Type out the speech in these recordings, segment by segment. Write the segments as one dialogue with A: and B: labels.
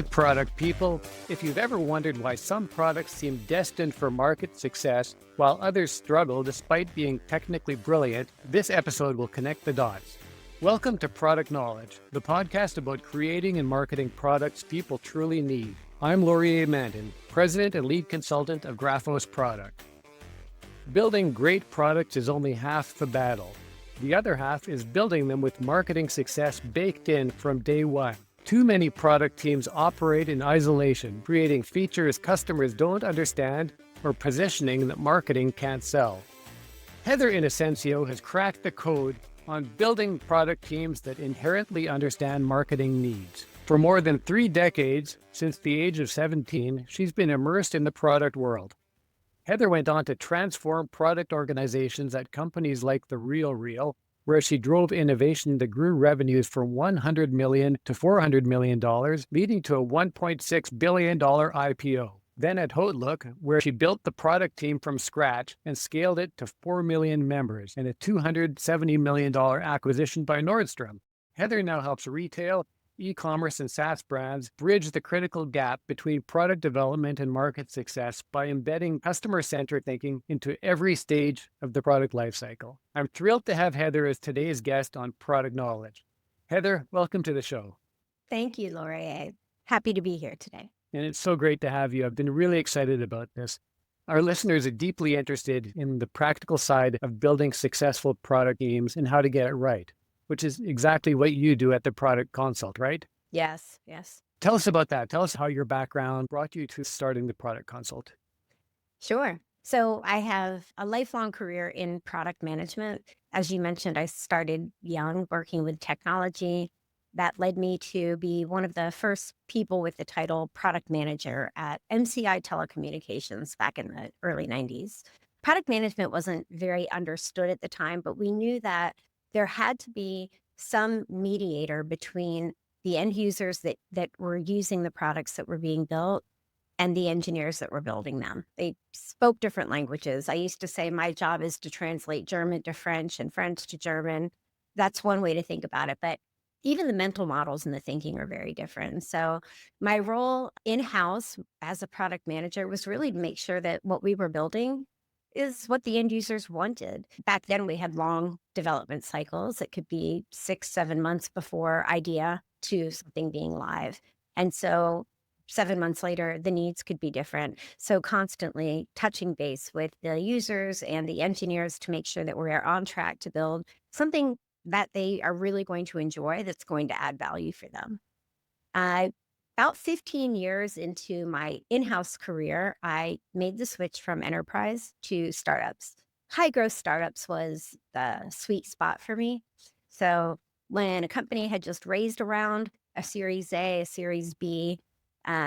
A: Hey, product people. If you've ever wondered why some products seem destined for market success while others struggle despite being technically brilliant, this episode will connect the dots. Welcome to Product Knowledge, the podcast about creating and marketing products people truly need. I'm Laurier Mandan, President and Lead Consultant of Graphos Product. Building great products is only half the battle. The other half is building them with marketing success baked in from day one. Too many product teams operate in isolation, creating features customers don't understand or positioning that marketing can't sell. Heather Inocencio has cracked the code on building product teams that inherently understand marketing needs. For more than 3 decades, since the age of 17, she's been immersed in the product world. Heather went on to transform product organizations at companies like the RealReal, where she drove innovation that grew revenues from $100 million to $400 million, leading to a $1.6 billion IPO. Then at Haute Look, where she built the product team from scratch and scaled it to 4 million members and a $270 million acquisition by Nordstrom. Heather now helps retail, e-commerce, and SaaS brands bridge the critical gap between product development and market success by embedding customer-centric thinking into every stage of the product lifecycle. I'm thrilled to have Heather as today's guest on Product Knowledge. Heather, welcome to the show.
B: Thank you, Laurier. Happy to be here today.
A: And it's so great to have you. I've been really excited about this. Our listeners are deeply interested in the practical side of building successful product teams and how to get it right, which is exactly what you do at the Product Consult, right?
B: Yes.
A: Tell us about that. Tell us how your background brought you to starting the Product Consult.
B: Sure. So I have a lifelong career in product management. As you mentioned, I started young working with technology. That led me to be one of the first people with the title product manager at MCI Telecommunications back in the early 90s. Product management wasn't very understood at the time, but we knew that there had to be some mediator between the end users that were using the products that were being built and the engineers that were building them. They spoke different languages. I used to say my job is to translate German to French and French to German. That's one way to think about it. But even the mental models and the thinking are very different. So my role in-house as a product manager was really to make sure that what we were building is what the end users wanted. Back then, we had long development cycles. It could be 6-7 months before idea to something being live. And so 7 months later, the needs could be different. So constantly touching base with the users and the engineers to make sure that we're on track to build something that they are really going to enjoy, that's going to add value for them. About 15 years into my in-house career, I made the switch from enterprise to startups. High growth startups was the sweet spot for me. So when a company had just raised around a Series A, a Series B,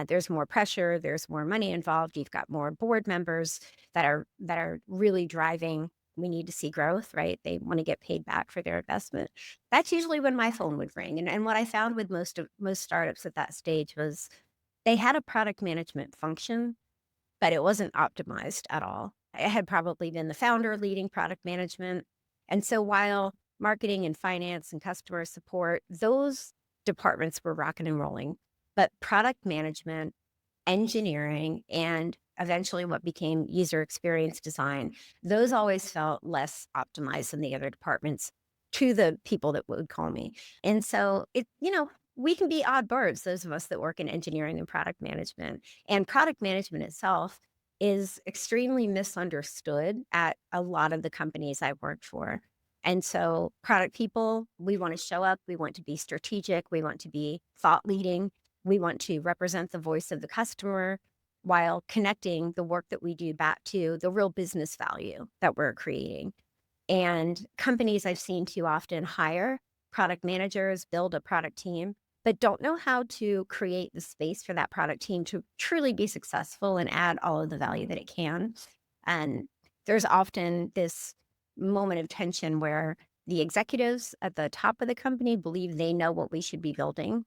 B: there's more pressure, there's more money involved. You've got more board members that are really driving. We need to see growth, right? They want to get paid back for their investment. That's usually when my phone would ring. And what I found with most startups at that stage was they had a product management function, but it wasn't optimized at all. I had probably been the founder leading product management. And so while marketing and finance and customer support, those departments were rocking and rolling, but product management, engineering, and eventually what became user experience design, those always felt less optimized than the other departments to the people that would call me. And so we can be odd birds, those of us that work in engineering and product management. And product management itself is extremely misunderstood at a lot of the companies I've worked for. And so product people, we want to show up, we want to be strategic, we want to be thought leading, we want to represent the voice of the customer, while connecting the work that we do back to the real business value that we're creating. And companies I've seen too often hire product managers, build a product team, but don't know how to create the space for that product team to truly be successful and add all of the value that it can. And there's often this moment of tension where the executives at the top of the company believe they know what we should be building,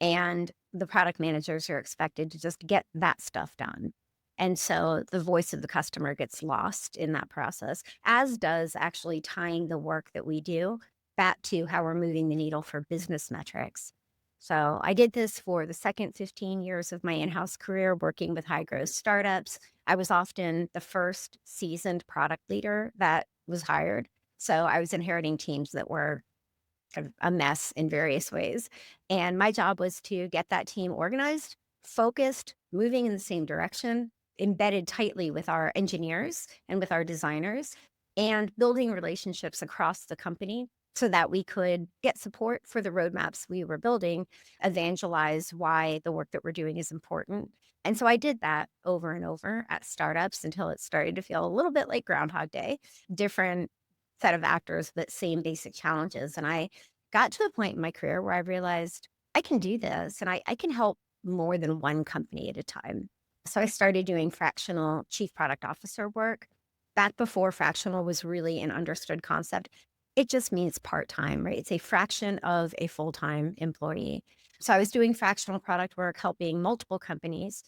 B: and the product managers are expected to just get that stuff done. And so the voice of the customer gets lost in that process, as does actually tying the work that we do back to how we're moving the needle for business metrics. So I did this for the second 15 years of my in-house career working with high growth startups. I was often the first seasoned product leader that was hired. So I was inheriting teams that were a mess in various ways. And my job was to get that team organized, focused, moving in the same direction, embedded tightly with our engineers and with our designers, and building relationships across the company so that we could get support for the roadmaps we were building, evangelize why the work that we're doing is important. And so I did that over and over at startups until it started to feel a little bit like Groundhog Day, different set of actors, but same basic challenges. And I got to a point in my career where I realized I can do this and I can help more than one company at a time. So I started doing fractional chief product officer work. Back before fractional was really an understood concept, it just means part time, right? It's a fraction of a full time employee. So I was doing fractional product work, helping multiple companies.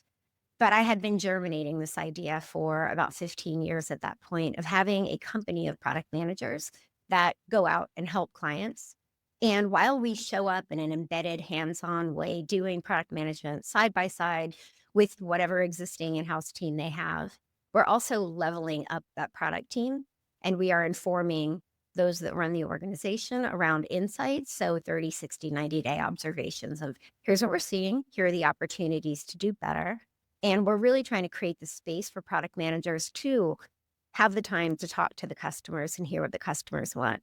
B: But I had been germinating this idea for about 15 years at that point of having a company of product managers that go out and help clients. And while we show up in an embedded, hands on way doing product management side by side with whatever existing in house team they have, we're also leveling up that product team and we are informing those that run the organization around insights. So 30, 60, 90-day observations of here's what we're seeing, here are the opportunities to do better. And we're really trying to create the space for product managers to have the time to talk to the customers and hear what the customers want,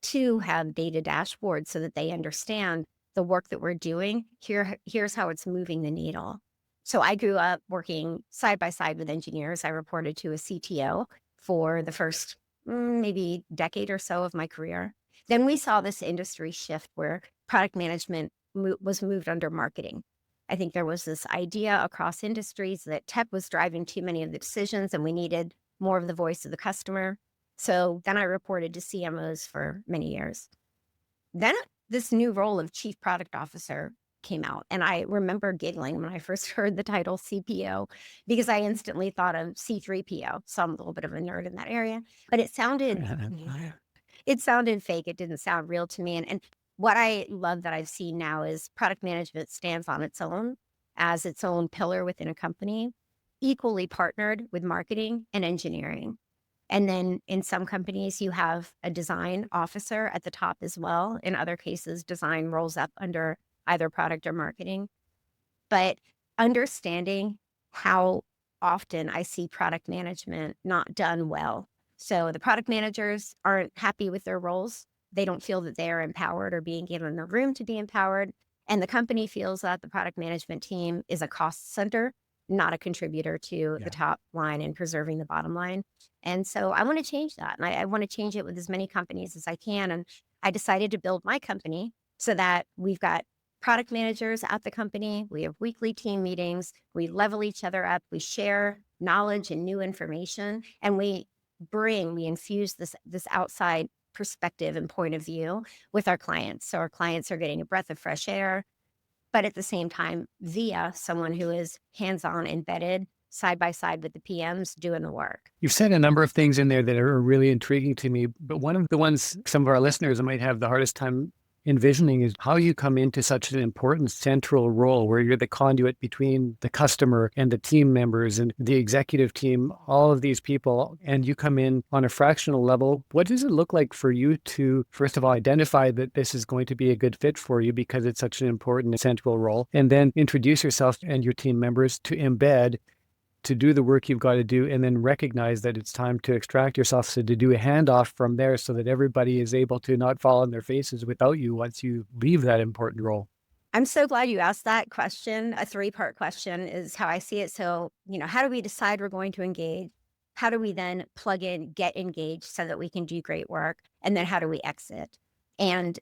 B: to have data dashboards so that they understand the work that we're doing. Here's how it's moving the needle. So I grew up working side by side with engineers. I reported to a CTO for the first maybe decade or so of my career. Then we saw this industry shift where product management was moved under marketing. I think there was this idea across industries that tech was driving too many of the decisions and we needed more of the voice of the customer. So then I reported to CMOs for many years. Then this new role of chief product officer came out. And I remember giggling when I first heard the title CPO because I instantly thought of C3PO. So I'm a little bit of a nerd in that area, but it sounded fake. It didn't sound real to me. And what I love that I've seen now is product management stands on its own as its own pillar within a company, equally partnered with marketing and engineering. And then in some companies, you have a design officer at the top as well. In other cases, design rolls up under either product or marketing. But understanding how often I see product management not done well. So the product managers aren't happy with their roles. They don't feel that they are empowered or being given the room to be empowered. And the company feels that the product management team is a cost center, not a contributor to the top line and preserving the bottom line. And so I want to change that. And I want to change it with as many companies as I can. And I decided to build my company so that we've got product managers at the company. We have weekly team meetings. We level each other up. We share knowledge and new information. And we infuse this outside perspective and point of view with our clients. So our clients are getting a breath of fresh air, but at the same time, via someone who is hands-on embedded side by side with the PMs doing the work.
A: You've said a number of things in there that are really intriguing to me, but one of the ones some of our listeners might have the hardest time envisioning is how you come into such an important central role where you're the conduit between the customer and the team members and the executive team, all of these people, and you come in on a fractional level. What does it look like for you to, first of all, identify that this is going to be a good fit for you because it's such an important central role, and then introduce yourself and your team members to embed, to do the work you've got to do, and then recognize that it's time to extract yourself, so to do a handoff from there so that everybody is able to not fall on their faces without you once you leave that important role?
B: I'm so glad you asked that question. A three-part question is how I see it. So, how do we decide we're going to engage? How do we then plug in, get engaged so that we can do great work? And then how do we exit? And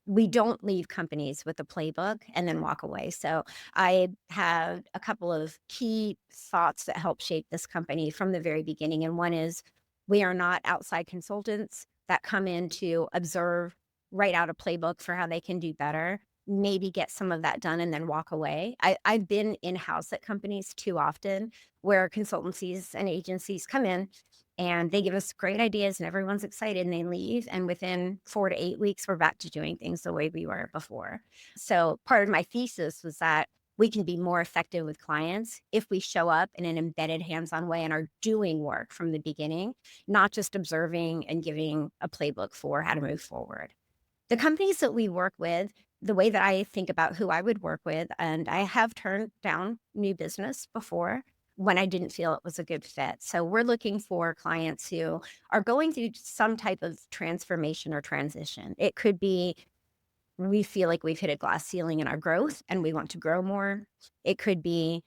B: we don't leave companies with a playbook and then walk away. So I have a couple of key thoughts that help shape this company from the very beginning. And one is we are not outside consultants that come in to observe, write out a playbook for how they can do better, maybe get some of that done and then walk away. I've been in-house at companies too often where consultancies and agencies come in, And they give us great ideas and everyone's excited and they leave. And within 4 to 8 weeks, we're back to doing things the way we were before. So part of my thesis was that we can be more effective with clients if we show up in an embedded hands-on way and are doing work from the beginning, not just observing and giving a playbook for how to move forward. The companies that we work with, the way that I think about who I would work with, and I have turned down new business before when I didn't feel it was a good fit. So we're looking for clients who are going through some type of transformation or transition. It could be we feel like we've hit a glass ceiling in our growth and we want to grow more. It could be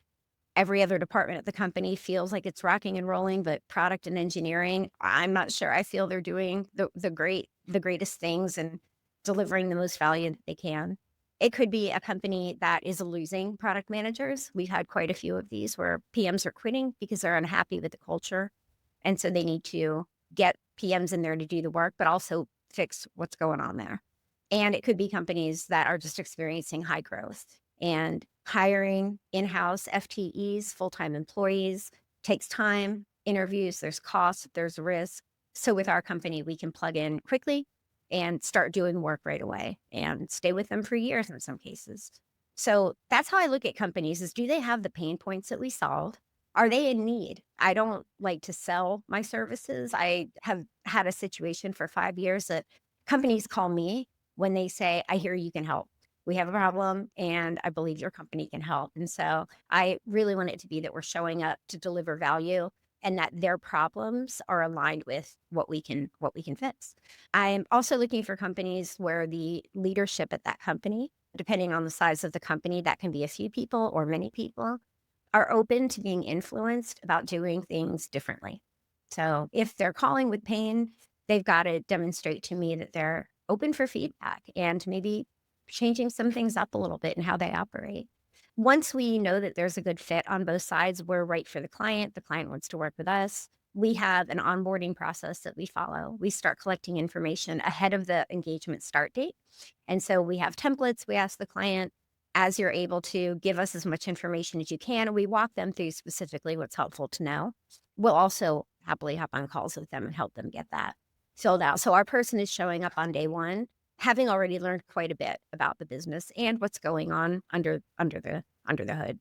B: every other department at the company feels like it's rocking and rolling, but product and engineering, I'm not sure. I feel they're doing the greatest things and delivering the most value that they can. It could be a company that is losing product managers. We've had quite a few of these where PMs are quitting because they're unhappy with the culture. And so they need to get PMs in there to do the work, but also fix what's going on there. And it could be companies that are just experiencing high growth and hiring in-house FTEs, full-time employees, takes time, interviews, there's cost, there's risk. So with our company, we can plug in quickly and start doing work right away and stay with them for years in some cases. So that's how I look at companies is do they have the pain points that we solve? Are they in need? I don't like to sell my services. I have had a situation for 5 years that companies call me when they say, I hear you can help. We have a problem and I believe your company can help. And so I really want it to be that we're showing up to deliver value and that their problems are aligned with what we can fix. I'm also looking for companies where the leadership at that company, depending on the size of the company, that can be a few people or many people, are open to being influenced about doing things differently. So if they're calling with pain, they've got to demonstrate to me that they're open for feedback and maybe changing some things up a little bit in how they operate. Once we know that there's a good fit on both sides, we're right for the client wants to work with us. We have an onboarding process that we follow. We start collecting information ahead of the engagement start date. And so we have templates. We ask the client, as you're able to give us as much information as you can, and we walk them through specifically what's helpful to know. We'll also happily hop on calls with them and help them get that filled out. So our person is showing up on day one, having already learned quite a bit about the business and what's going on under the hood.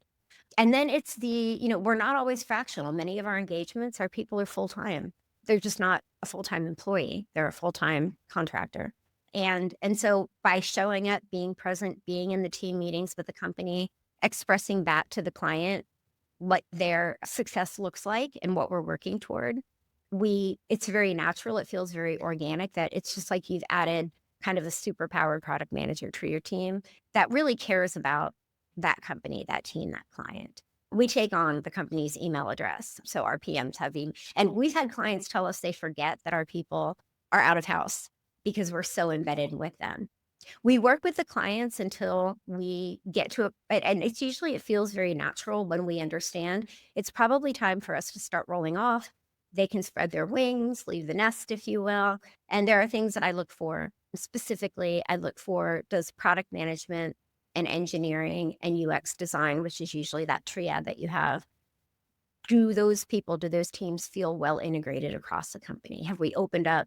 B: And then it's we're not always fractional. Many of our engagements, our people are full-time. They're just not a full-time employee. They're a full-time contractor. And so by showing up, being present, being in the team meetings with the company, expressing back to the client what their success looks like and what we're working toward, it's very natural. It feels very organic that it's just like you've added kind of a superpowered product manager to your team that really cares about that company, that team, that client. We take on the company's email address. So our PMs have and we've had clients tell us they forget that our people are out of house because we're so embedded with them. We work with the clients until we get to and it feels very natural when we understand it's probably time for us to start rolling off. They can spread their wings, leave the nest, if you will. And there are things that I look for. Specifically, I look for, does product management and engineering and UX design, which is usually that triad that you have, do those teams feel well integrated across the company? Have we opened up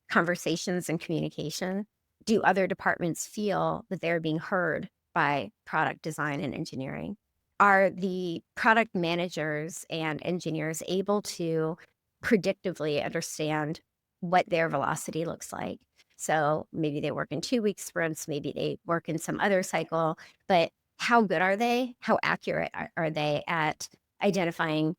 B: conversations and communication? Do other departments feel that they're being heard by product design and engineering? Are the product managers and engineers able to predictively understand what their velocity looks like? So maybe they work in 2-week sprints, maybe they work in some other cycle, but how good are they? How accurate are they at identifying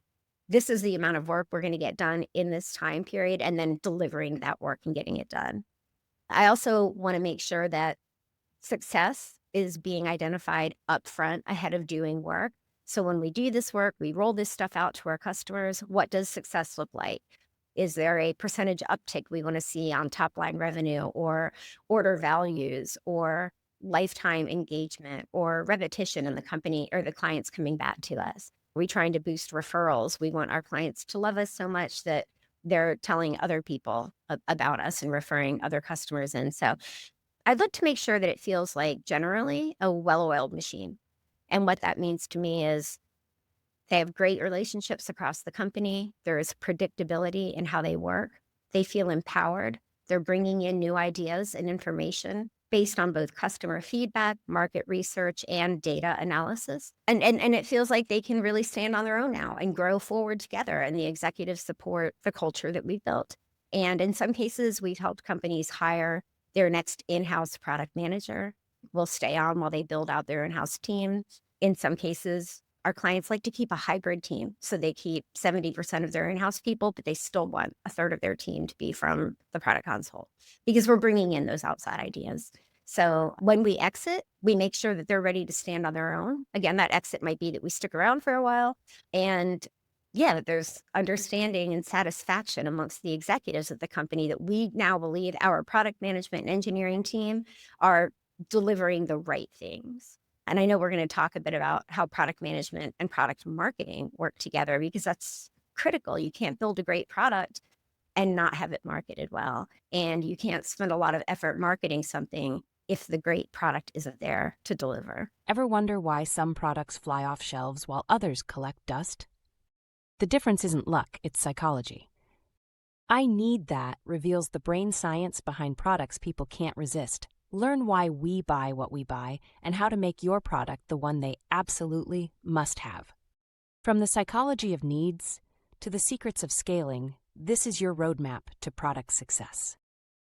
B: this is the amount of work we're going to get done in this time period and then delivering that work and getting it done? I also want to make sure that success is being identified upfront ahead of doing work. So when we do this work, we roll this stuff out to our customers. What does success look like? Is there a percentage uptick we want to see on top line revenue or order values or lifetime engagement or repetition in the company or the clients coming back to us? Are we trying to boost referrals? We want our clients to love us so much that they're telling other people about us and referring other customers in. So I'd like to make sure that it feels like generally a well-oiled machine. And what that means to me is They have great relationships across the company. There is predictability in how they work. They feel empowered. They're bringing in new ideas and information based on both customer feedback, market research, and data analysis. And it feels like they can really stand on their own now and grow forward together. And the executives support the culture that we've built. And in some cases, we've helped companies hire their next in-house product manager. Will stay on while they build out their in-house team. In some cases, our clients like to keep a hybrid team. So they keep 70% of their in-house people, but they still want a third of their team to be from the product console because we're bringing in those outside ideas. So when we exit, we make sure that they're ready to stand on their own. Again, that exit might be that we stick around for a while and yeah, that there's understanding and satisfaction amongst the executives of the company that we now believe our product management and engineering team are delivering the right things. And I know we're going to talk a bit about how product management and product marketing work together because that's critical. You can't build a great product and not have it marketed well. And you can't spend a lot of effort marketing something if the great product isn't there to deliver.
C: Ever wonder why some products fly off shelves while others collect dust? The difference isn't luck, it's psychology. I Need That reveals the brain science behind products people can't resist. Learn why we buy what we buy and how to make your product the one they absolutely must have. From the psychology of needs to the secrets of scaling, this is your roadmap to product success.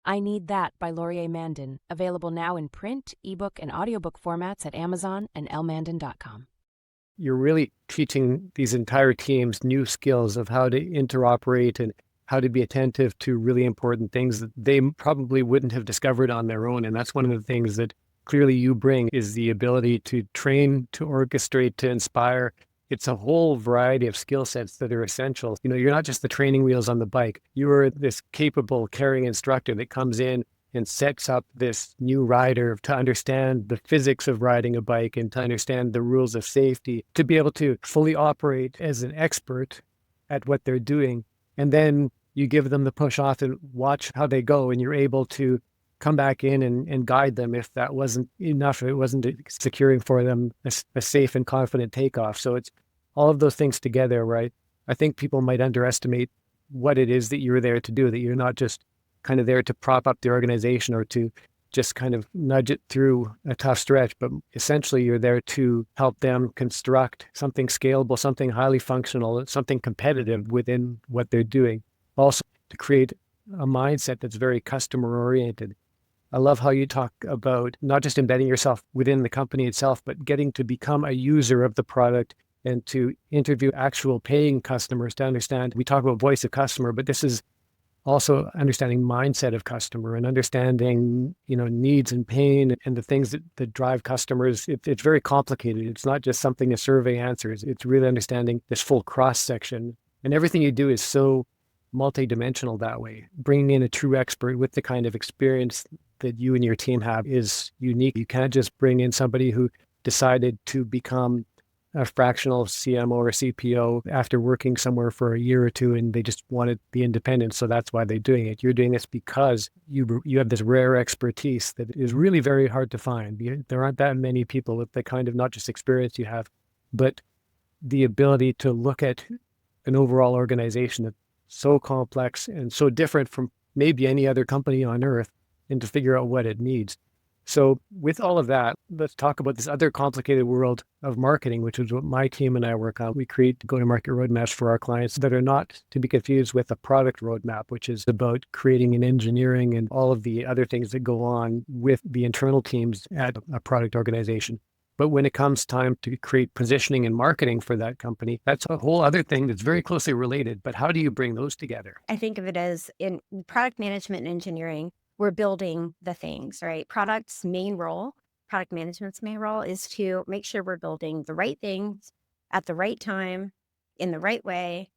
C: I Need That by Laurier Mandin, available now in print, ebook, and audiobook formats at Amazon and lmandin.com.
A: You're really teaching these entire teams new skills of how to interoperate and how to be attentive to really important things that they probably wouldn't have discovered on their own. And that's one of the things that clearly you bring is the ability to train, to orchestrate, to inspire. It's a whole variety of skill sets that are essential. You know, you're not just the training wheels on the bike. You are this capable, caring instructor that comes in and sets up this new rider to understand the physics of riding a bike and to understand the rules of safety, to be able to fully operate as an expert at what they're doing. And then you give them the push off and watch how they go, and you're able to come back in and guide them if that wasn't enough, if it wasn't securing for them a safe and confident takeoff. So it's all of those things together, right? I think people might underestimate what it is that you're there to do, that you're not just kind of there to prop up the organization or to just kind of nudge it through a tough stretch, but essentially you're there to help them construct something scalable, something highly functional, something competitive within what they're doing. Also to create a mindset that's very customer oriented. I love how you talk about not just embedding yourself within the company itself, but getting to become a user of the product and to interview actual paying customers to understand. We talk about voice of customer, but this is also understanding mindset of customer and understanding, needs and pain and the things that drive customers. It's very complicated. It's not just something a survey answers. It's really understanding this full cross section. And everything you do is so multidimensional that way. Bringing in a true expert with the kind of experience that you and your team have is unique. You can't just bring in somebody who decided to become a fractional CMO or CPO after working somewhere for a year or two and they just wanted the independence. So that's why they're doing it. You're doing this because you have this rare expertise that is really very hard to find. There aren't that many people with the kind of not just experience you have, but the ability to look at an overall organization that's so complex and so different from maybe any other company on earth and to figure out what it needs. So with all of that, let's talk about this other complicated world of marketing, which is what my team and I work on. We create go-to-market roadmaps for our clients that are not to be confused with a product roadmap, which is about creating and engineering and all of the other things that go on with the internal teams at a product organization. But when it comes time to create positioning and marketing for that company, that's a whole other thing that's very closely related. But how do you bring those together?
B: I think of it as in product management and engineering, we're building the things, right? Product management's main role is to make sure we're building the right things at the right time, in the right way,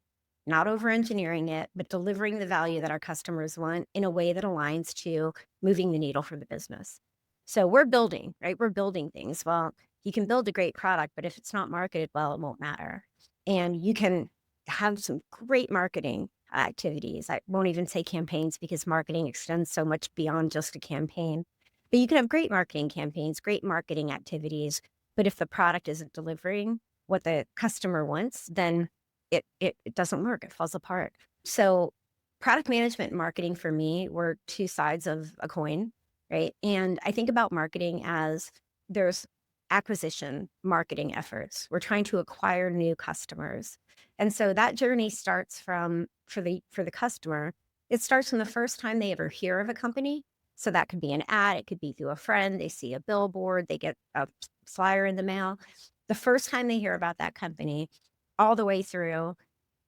B: not over-engineering it, but delivering the value that our customers want in a way that aligns to moving the needle for the business. So we're building, right? We're building things. Well, you can build a great product, but if it's not marketed well, it won't matter. And you can have some great marketing activities. I won't even say campaigns because marketing extends so much beyond just a campaign. But you can have great marketing campaigns, great marketing activities. But if the product isn't delivering what the customer wants, then it doesn't work. It falls apart. So product management and marketing for me were two sides of a coin, right? And I think about marketing as there's acquisition marketing efforts. We're trying to acquire new customers. And so that journey starts from for the customer, it starts from the first time they ever hear of a company. So that could be an ad, it could be through a friend, they see a billboard, they get a flyer in the mail. The first time they hear about that company, all the way through,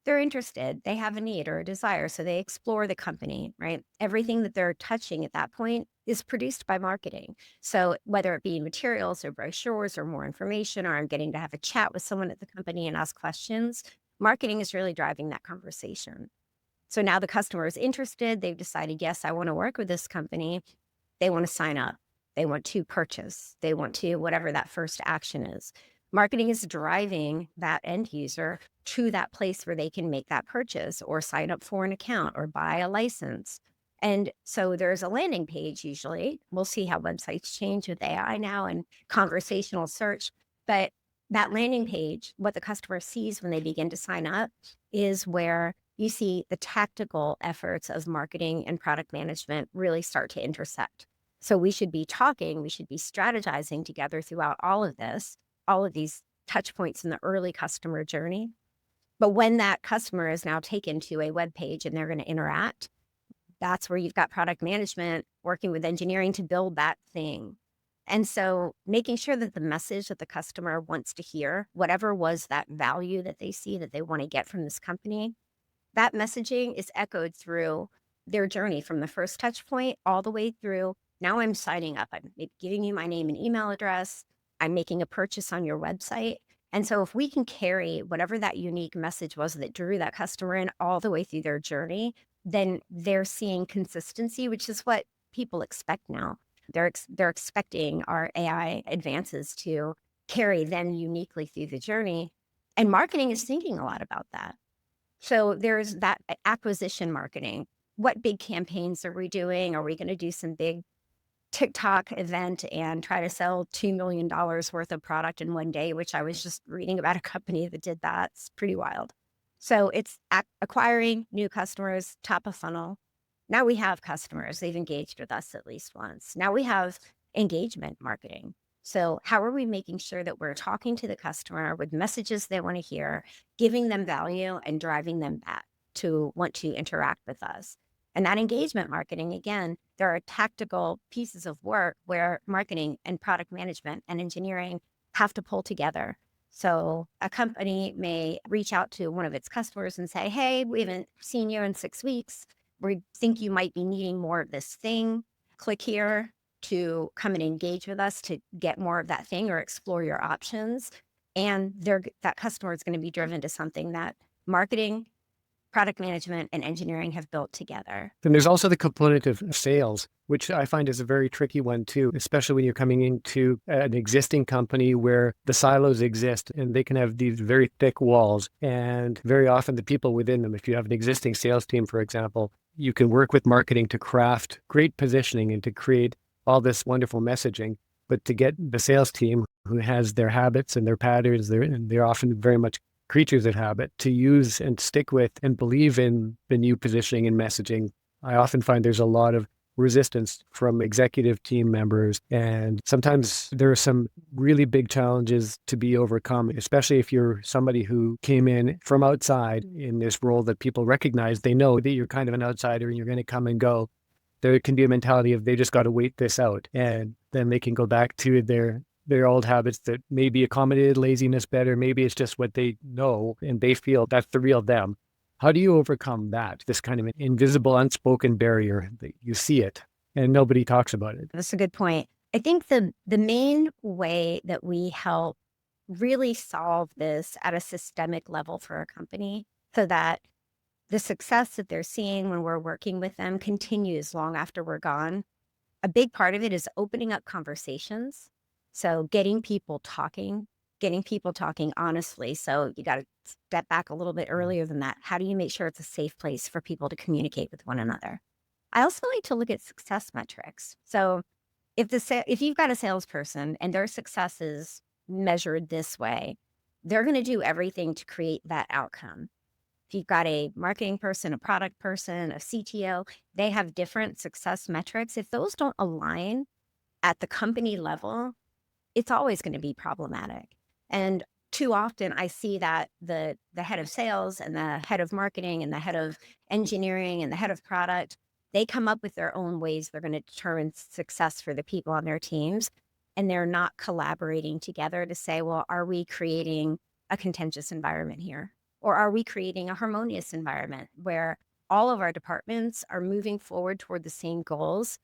B: they're interested, they have a need or a desire, so they explore the company, right? Everything that they're touching at that point is produced by marketing. So whether it be materials or brochures or more information, or I'm getting to have a chat with someone at the company and ask questions, marketing is really driving that conversation. So now the customer is interested, they've decided, yes, I want to work with this company. They want to sign up, they want to purchase, they want to, whatever that first action is. Marketing is driving that end user to that place where they can make that purchase or sign up for an account or buy a license. And so there's a landing page usually. We'll see how websites change with AI now and conversational search. But that landing page, what the customer sees when they begin to sign up, is where you see the tactical efforts of marketing and product management really start to intersect. So we should be talking, we should be strategizing together throughout all of this, all of these touch points in the early customer journey. But when that customer is now taken to a web page and they're going to interact, that's where you've got product management working with engineering to build that thing. And so making sure that the message that the customer wants to hear, whatever was that value that they see that they want to get from this company, that messaging is echoed through their journey from the first touch point all the way through. Now I'm signing up. I'm giving you my name and email address. I'm making a purchase on your website. And so if we can carry whatever that unique message was that drew that customer in all the way through their journey, then they're seeing consistency, which is what people expect now. They're expecting our AI advances to carry them uniquely through the journey. And marketing is thinking a lot about that. So there's that acquisition marketing. What big campaigns are we doing? Are we going to do some big TikTok event and try to sell $2 million worth of product in one day, which I was just reading about a company that did that. It's pretty wild. So it's acquiring new customers, top of funnel. Now we have customers. They've engaged with us at least once. Now we have engagement marketing. So how are we making sure that we're talking to the customer with messages they want to hear, giving them value and driving them back to want to interact with us? And that engagement marketing, again, there are tactical pieces of work where marketing and product management and engineering have to pull together. So a company may reach out to one of its customers and say, hey, we haven't seen you in 6 weeks. We think you might be needing more of this thing. Click here to come and engage with us to get more of that thing or explore your options. And that customer is going to be driven to something that marketing, product management, and engineering have built together.
A: Then there's also the component of sales, which I find is a very tricky one too, especially when you're coming into an existing company where the silos exist and they can have these very thick walls. And very often the people within them, if you have an existing sales team, for example, you can work with marketing to craft great positioning and to create all this wonderful messaging. But to get the sales team who has their habits and their patterns, they're often very much creatures of habit, to use and stick with and believe in the new positioning and messaging. I often find there's a lot of resistance from executive team members. And sometimes there are some really big challenges to be overcome, especially if you're somebody who came in from outside in this role that people recognize. They know that you're kind of an outsider and you're going to come and go. There can be a mentality of they just got to wait this out. And then they can go back to their old habits that maybe accommodated laziness better. Maybe it's just what they know and they feel that's the real them. How do you overcome that? This kind of an invisible, unspoken barrier that you see it and nobody talks about it.
B: That's a good point. I think the main way that we help really solve this at a systemic level for a company so that the success that they're seeing when we're working with them continues long after we're gone. A big part of it is opening up conversations. So getting people talking honestly. So you got to step back a little bit earlier than that. How do you make sure it's a safe place for people to communicate with one another? I also like to look at success metrics. So if you've got a salesperson and their success is measured this way, they're going to do everything to create that outcome. If you've got a marketing person, a product person, a CTO, they have different success metrics. If those don't align at the company level, it's always going to be problematic. And too often I see that the head of sales and the head of marketing and the head of engineering and the head of product, they come up with their own ways they're going to determine success for the people on their teams. And they're not collaborating together to say, well, are we creating a contentious environment here? Or are we creating a harmonious environment where all of our departments are moving forward toward the same goals?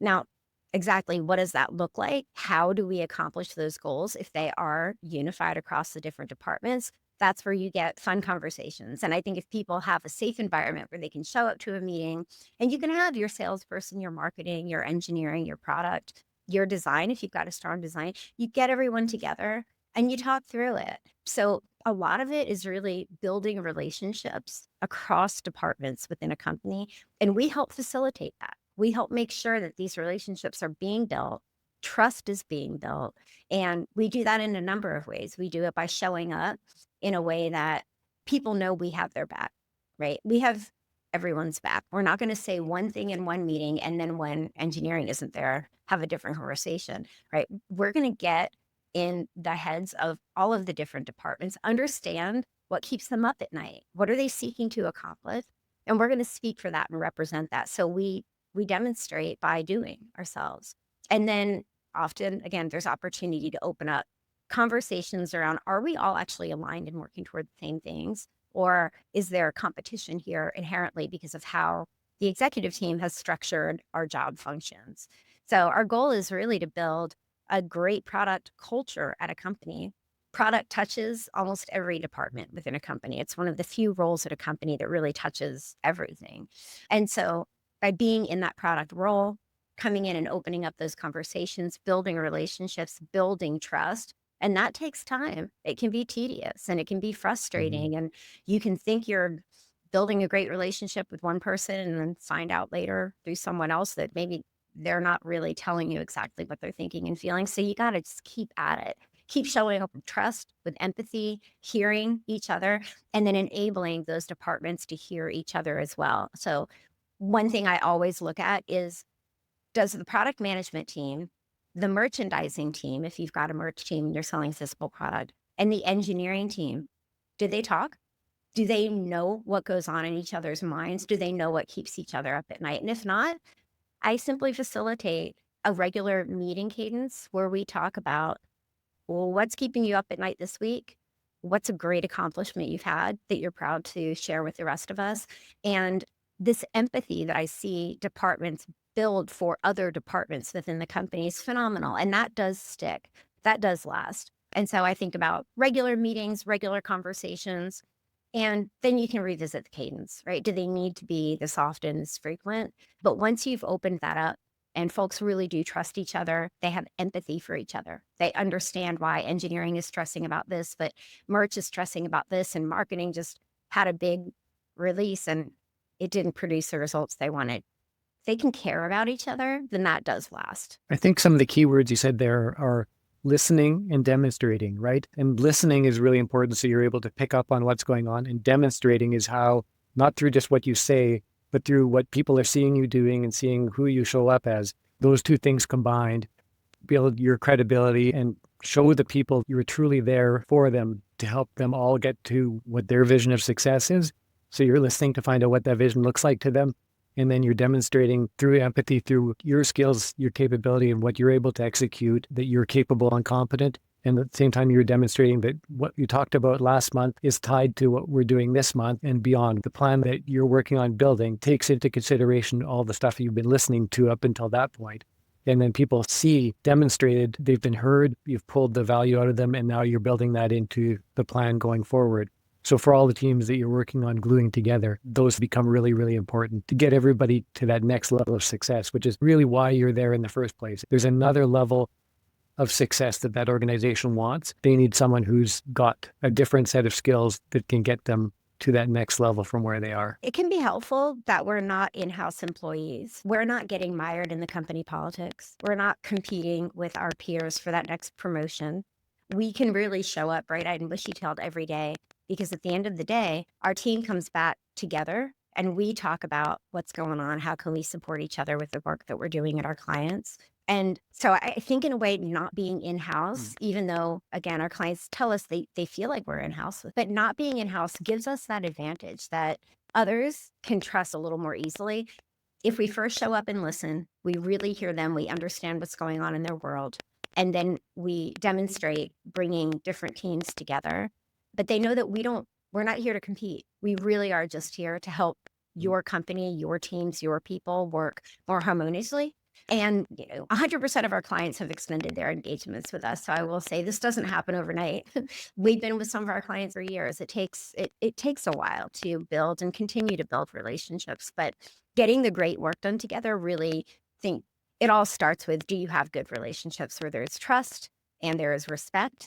B: Now, exactly what does that look like? How do we accomplish those goals if they are unified across the different departments? That's where you get fun conversations. And I think if people have a safe environment where they can show up to a meeting and you can have your salesperson, your marketing, your engineering, your product, your design, if you've got a strong design, you get everyone together and you talk through it. So a lot of it is really building relationships across departments within a company. And we help facilitate that. We help make sure that these relationships are being built, trust is being built. And we do that in a number of ways. We do it by showing up in a way that people know we have their back, right? We have everyone's back. We're not going to say one thing in one meeting and then when engineering isn't there, have a different conversation, right? We're going to get in the heads of all of the different departments, understand what keeps them up at night. What are they seeking to accomplish? And we're going to speak for that and represent that. So we demonstrate by doing ourselves. And then often, again, there's opportunity to open up conversations around, are we all actually aligned and working toward the same things? Or is there a competition here inherently because of how the executive team has structured our job functions? So our goal is really to build a great product culture at a company. Product touches almost every department within a company. It's one of the few roles at a company that really touches everything. And so by being in that product role, coming in and opening up those conversations, building relationships, building trust, and that takes time. It can be tedious and it can be frustrating. And you can think you're building a great relationship with one person and then find out later through someone else that maybe they're not really telling you exactly what they're thinking and feeling. So you got to just keep at it. Keep showing up with trust, with empathy, hearing each other, and then enabling those departments to hear each other as well. So one thing I always look at is, does the product management team, the merchandising team, if you've got a merch team and you're selling physical product, and the engineering team, do they talk? Do they know what goes on in each other's minds? Do they know what keeps each other up at night? And if not, I simply facilitate a regular meeting cadence where we talk about, well, what's keeping you up at night this week? What's a great accomplishment you've had that you're proud to share with the rest of us? And this empathy that I see departments build for other departments within the company is phenomenal. And that does stick. That does last. And so I think about regular meetings, regular conversations, and then you can revisit the cadence, right? Do they need to be this often, this frequent? But once you've opened that up and folks really do trust each other, they have empathy for each other. They understand why engineering is stressing about this, but merch is stressing about this, and marketing just had a big release and it didn't produce the results they wanted. If they can care about each other, then that does last.
A: I think some of the key words you said there are listening and demonstrating, right? And listening is really important, so you're able to pick up on what's going on, and demonstrating is how, not through just what you say, but through what people are seeing you doing and seeing who you show up as. Those two things combined build your credibility and show the people you're truly there for them to help them all get to what their vision of success is. So you're listening to find out what that vision looks like to them. And then you're demonstrating through empathy, through your skills, your capability, and what you're able to execute, that you're capable and competent. And at the same time, you're demonstrating that what you talked about last month is tied to what we're doing this month and beyond. The plan that you're working on building takes into consideration all the stuff you've been listening to up until that point. And then people see demonstrated, they've been heard, you've pulled the value out of them, and now you're building that into the plan going forward. So for all the teams that you're working on gluing together, those become really, really important to get everybody to that next level of success, which is really why you're there in the first place. There's another level of success that organization wants. They need someone who's got a different set of skills that can get them to that next level from where they are.
B: It can be helpful that we're not in-house employees. We're not getting mired in the company politics. We're not competing with our peers for that next promotion. we can really show up bright-eyed and bushy-tailed every day, because at the end of the day, our team comes back together and we talk about what's going on, how can we support each other with the work that we're doing at our clients. And so I think in a way, not being in-house, even though, again, our clients tell us they feel like we're in-house, but not being in-house gives us that advantage that others can trust a little more easily. If we first show up and listen, we really hear them, we understand what's going on in their world, and then we demonstrate bringing different teams together. But they know that we're not here to compete. We really are just here to help your company, your teams, your people work more harmoniously. And 100% of our clients have extended their engagements with us. So I will say this doesn't happen overnight. We've been with some of our clients for years. It takes a while to build and continue to build relationships, but getting the great work done together, really think it all starts with, do you have good relationships where there's trust and there is respect,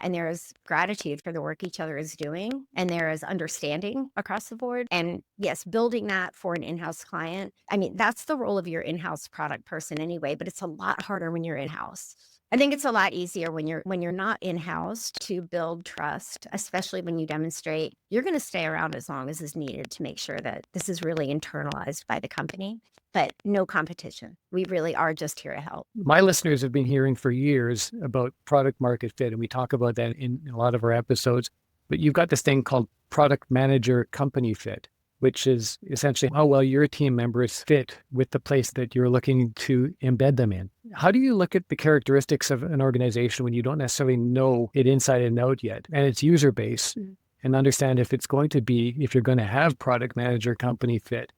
B: and there is gratitude for the work each other is doing, and there is understanding across the board. And yes, building that for an in-house client. I mean, that's the role of your in-house product person anyway, but it's a lot harder when you're in-house. I think it's a lot easier when you're not in-house to build trust, especially when you demonstrate you're going to stay around as long as is needed to make sure that this is really internalized by the company, but no competition. We really are just here to help.
A: My listeners have been hearing for years about product market fit, and we talk about that in a lot of our episodes. But you've got this thing called product manager company fit, which is essentially how well your team members fit with the place that you're looking to embed them in. How do you look at the characteristics of an organization when you don't necessarily know it inside and out yet, and its user base, and understand if you're going to have product manager company fit,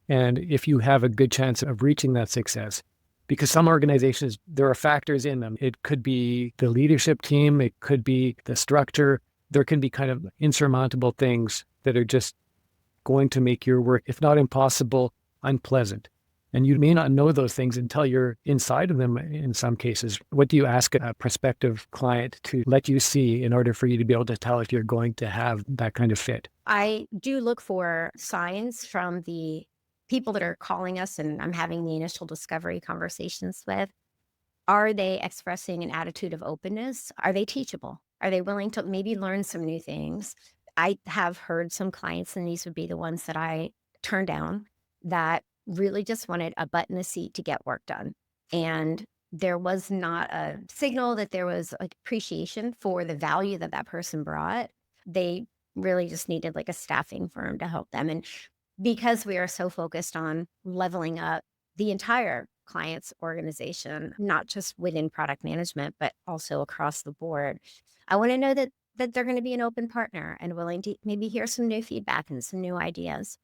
A: and if you have a good chance of reaching that success? Because some organizations, there are factors in them. It could be the leadership team, it could be the structure. There can be kind of insurmountable things that are just going to make your work, if not impossible, unpleasant. And you may not know those things until you're inside of them in some cases. What do you ask a prospective client to let you see in order for you to be able to tell if you're going to have that kind of fit?
B: I do look for signs from the people that are calling us and I'm having the initial discovery conversations with. Are they expressing an attitude of openness? Are they teachable? Are they willing to maybe learn some new things? I have heard some clients, and these would be the ones that I turn down, that really just wanted a butt in the seat to get work done. And there was not a signal that there was appreciation for the value that that person brought. They really just needed like a staffing firm to help them. And because we are so focused on leveling up the entire client's organization, not just within product management, but also across the board, I want to know that they're going to be an open partner and willing to maybe hear some new feedback and some new ideas.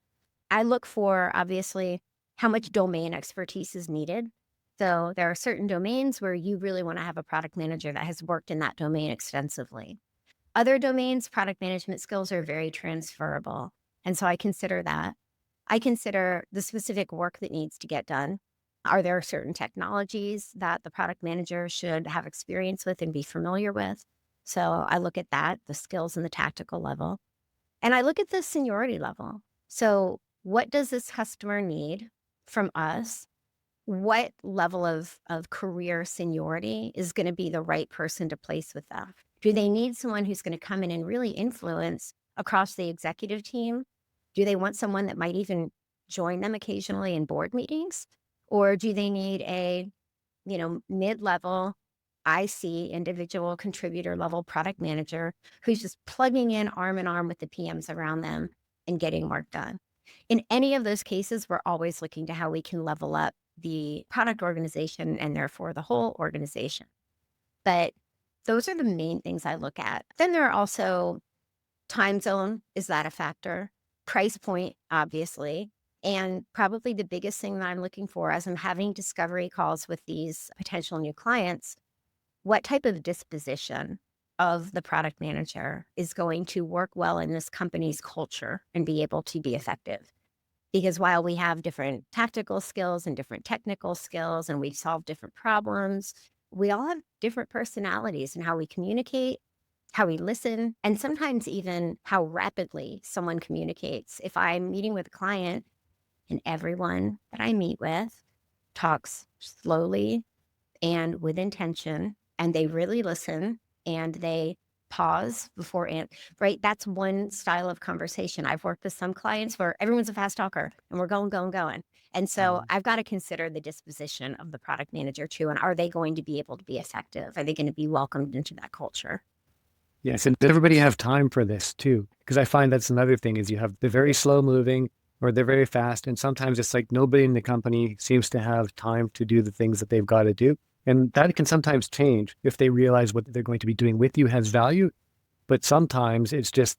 B: I look for, obviously, how much domain expertise is needed. So there are certain domains where you really want to have a product manager that has worked in that domain extensively. Other domains, product management skills are very transferable. And so I consider that. I consider the specific work that needs to get done. Are there certain technologies that the product manager should have experience with and be familiar with? So I look at that, the skills and the tactical level. And I look at the seniority level. So what does this customer need from us? What level of career seniority is going to be the right person to place with them? Do they need someone who's going to come in and really influence across the executive team? Do they want someone that might even join them occasionally in board meetings? Or do they need a, mid-level IC, individual contributor level product manager who's just plugging in arm in arm with the PMs around them and getting work done? In any of those cases, we're always looking to how we can level up the product organization and therefore the whole organization. But those are the main things I look at. Then there are also time zone. Is that a factor? Price point, obviously. And probably the biggest thing that I'm looking for as I'm having discovery calls with these potential new clients, what type of disposition of the product manager is going to work well in this company's culture and be able to be effective? Because while we have different tactical skills and different technical skills and we solve different problems, we all have different personalities and how we communicate, how we listen, and sometimes even how rapidly someone communicates. If I'm meeting with a client and everyone that I meet with talks slowly and with intention, and they really listen, and they pause before, right? That's one style of conversation. I've worked with some clients where everyone's a fast talker and we're going, going, going. And so I've got to consider the disposition of the product manager too. And are they going to be able to be effective? Are they going to be welcomed into that culture?
A: Yes, and does everybody have time for this too? Because I find that's another thing is you have the very slow moving or they're very fast. And sometimes it's like nobody in the company seems to have time to do the things that they've got to do. And that can sometimes change if they realize what they're going to be doing with you has value. But sometimes it's just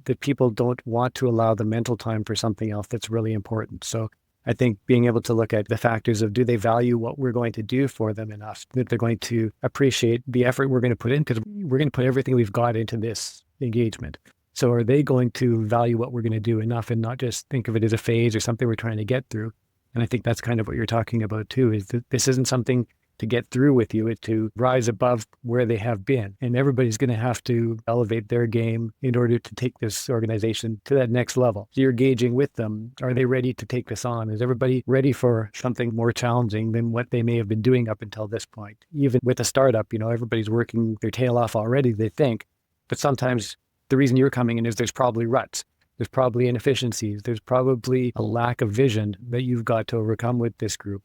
A: that people don't want to allow the mental time for something else that's really important. So I think being able to look at the factors of do they value what we're going to do for them enough that they're going to appreciate the effort we're going to put in because we're going to put everything we've got into this engagement. So are they going to value what we're going to do enough and not just think of it as a phase or something we're trying to get through? And I think that's kind of what you're talking about too, is that this isn't something to get through with you, it's to rise above where they have been. And everybody's going to have to elevate their game in order to take this organization to that next level. So you're gauging with them. Are they ready to take this on? Is everybody ready for something more challenging than what they may have been doing up until this point? Even with a startup, everybody's working their tail off already, they think. But sometimes the reason you're coming in is there's probably ruts. There's probably inefficiencies. There's probably a lack of vision that you've got to overcome with this group.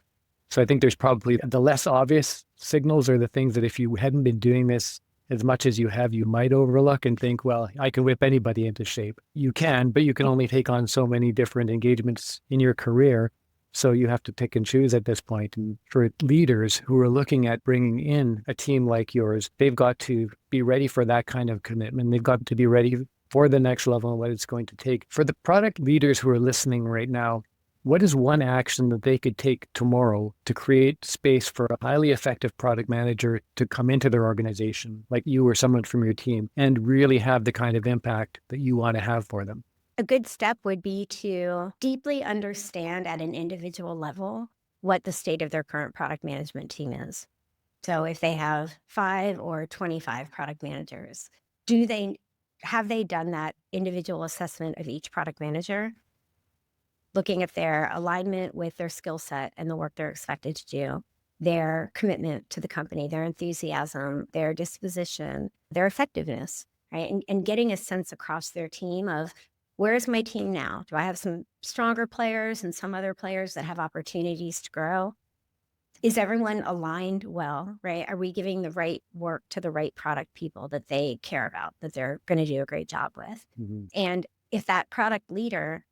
A: So I think there's probably the less obvious signals are the things that if you hadn't been doing this as much as you have, you might overlook and think, well, I can whip anybody into shape. You can, but you can only take on so many different engagements in your career. So you have to pick and choose at this point. And for leaders who are looking at bringing in a team like yours, they've got to be ready for that kind of commitment. They've got to be ready for the next level and what it's going to take. For the product leaders who are listening right now, what is one action that they could take tomorrow to create space for a highly effective product manager to come into their organization, like you or someone from your team, and really have the kind of impact that you want to have for them?
B: A good step would be to deeply understand at an individual level what the state of their current product management team is. So if they have 5 or 25 product managers, have they done that individual assessment of each product manager? Looking at their alignment with their skill set and the work they're expected to do, their commitment to the company, their enthusiasm, their disposition, their effectiveness, right? And getting a sense across their team of where's my team now? Do I have some stronger players and some other players that have opportunities to grow? Is everyone aligned well, right? Are we giving the right work to the right product people that they care about, that they're going to do a great job with?
A: Mm-hmm.
B: And if that product leader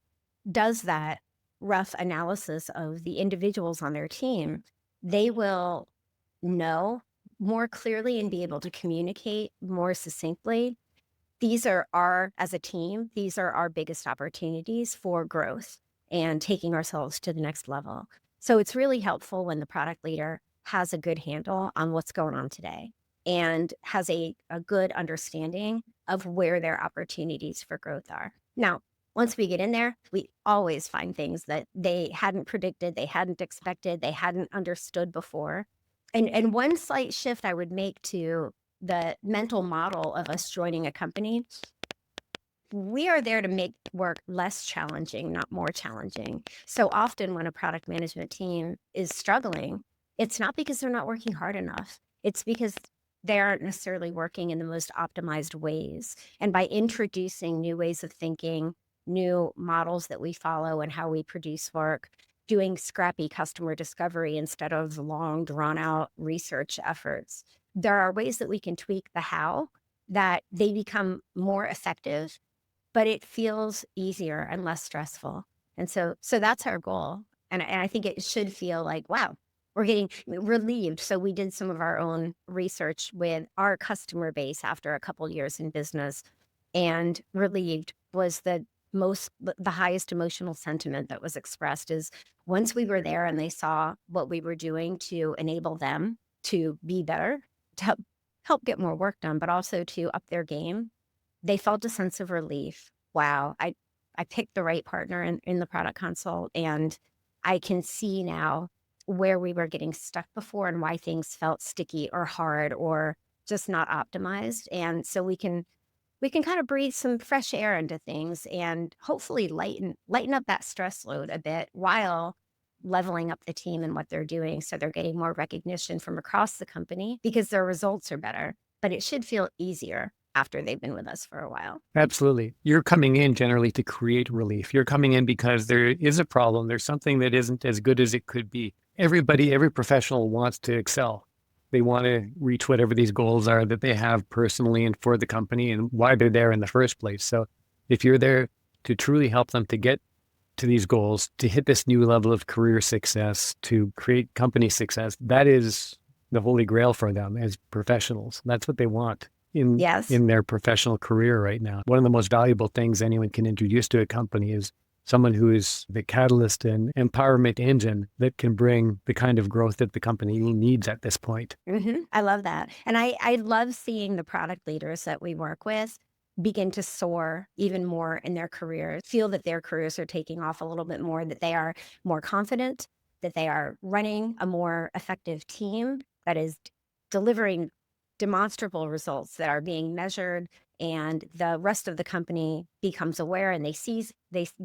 B: does that rough analysis of the individuals on their team, they will know more clearly and be able to communicate more succinctly. These are as a team, these are our biggest opportunities for growth and taking ourselves to the next level. So it's really helpful when the product leader has a good handle on what's going on today and has a good understanding of where their opportunities for growth are. Now, once we get in there, we always find things that they hadn't predicted, they hadn't expected, they hadn't understood before. And one slight shift I would make to the mental model of us joining a company, we are there to make work less challenging, not more challenging. So often when a product management team is struggling, it's not because they're not working hard enough. It's because they aren't necessarily working in the most optimized ways. And by introducing new ways of thinking, new models that we follow and how we produce work, doing scrappy customer discovery instead of long drawn out research efforts, there are ways that we can tweak the how that they become more effective, but it feels easier and less stressful. And so that's our goal. And I think it should feel like, wow, we're getting relieved. So we did some of our own research with our customer base after a couple years in business, and relieved was the highest emotional sentiment that was expressed is once we were there and they saw what we were doing to enable them to be better, to help get more work done, but also to up their game, they felt a sense of relief. Wow, I picked the right partner in the product consult, and I can see now where we were getting stuck before and why things felt sticky or hard or just not optimized. And so we can kind of breathe some fresh air into things and hopefully lighten up that stress load a bit while leveling up the team and what they're doing. So they're getting more recognition from across the company because their results are better. but it should feel easier after they've been with us for a while.
A: Absolutely. You're coming in generally to create relief. You're coming in because there is a problem. There's something that isn't as good as it could be. Every professional wants to excel. They want to reach whatever these goals are that they have personally and for the company and why they're there in the first place. So if you're there to truly help them to get to these goals, to hit this new level of career success, to create company success, that is the holy grail for them as professionals. That's what they want in their professional career right now. One of the most valuable things anyone can introduce to a company is someone who is the catalyst and empowerment engine that can bring the kind of growth that the company needs at this point.
B: I love that. And I love seeing the product leaders that we work with begin to soar even more in their careers, feel that their careers are taking off a little bit more, that they are more confident, that they are running a more effective team that is delivering demonstrable results that are being measured, and the rest of the company becomes aware and the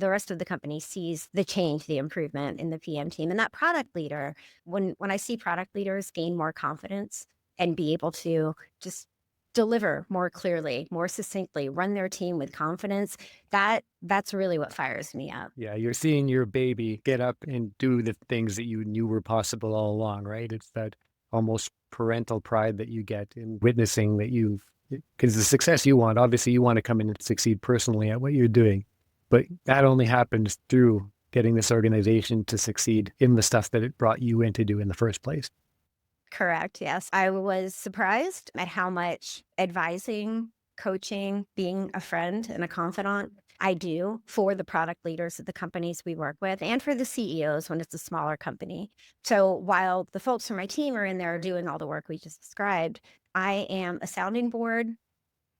B: rest of the company sees the change, the improvement in the PM team. And that product leader, when I see product leaders gain more confidence and be able to just deliver more clearly, more succinctly, run their team with confidence, that's really what fires me up.
A: Yeah, you're seeing your baby get up and do the things that you knew were possible all along, right? It's that almost parental pride that you get in witnessing that because the success you want, obviously you want to come in and succeed personally at what you're doing, but that only happens through getting this organization to succeed in the stuff that it brought you in to do in the first place.
B: Correct. Yes. I was surprised at how much advising, coaching, being a friend and a confidant I do for the product leaders of the companies we work with and for the CEOs when it's a smaller company. So while the folks from my team are in there doing all the work we just described, I am a sounding board,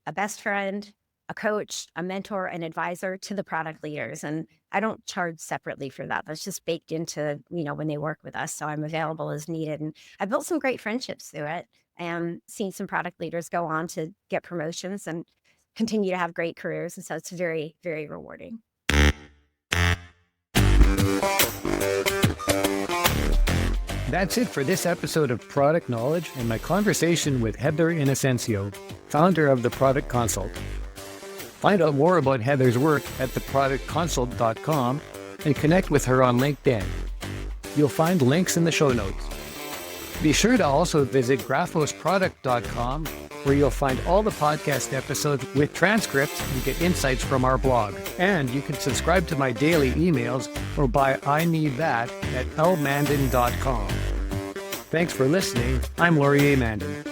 B: a best friend, a coach, a mentor, an advisor to the product leaders. And I don't charge separately for that. That's just baked into, when they work with us. So I'm available as needed. And I built some great friendships through it and seen some product leaders go on to get promotions and continue to have great careers. And so it's very, very rewarding.
A: That's it for this episode of Product Knowledge and my conversation with Heather Inocencio, founder of The Product Consult. Find out more about Heather's work at theproductconsult.com and connect with her on LinkedIn. You'll find links in the show notes. Be sure to also visit graphosproduct.com, where you'll find all the podcast episodes with transcripts and get insights from our blog. And you can subscribe to my daily emails or buy I Need That at lmandin.com. Thanks for listening. I'm Laurier Mandin.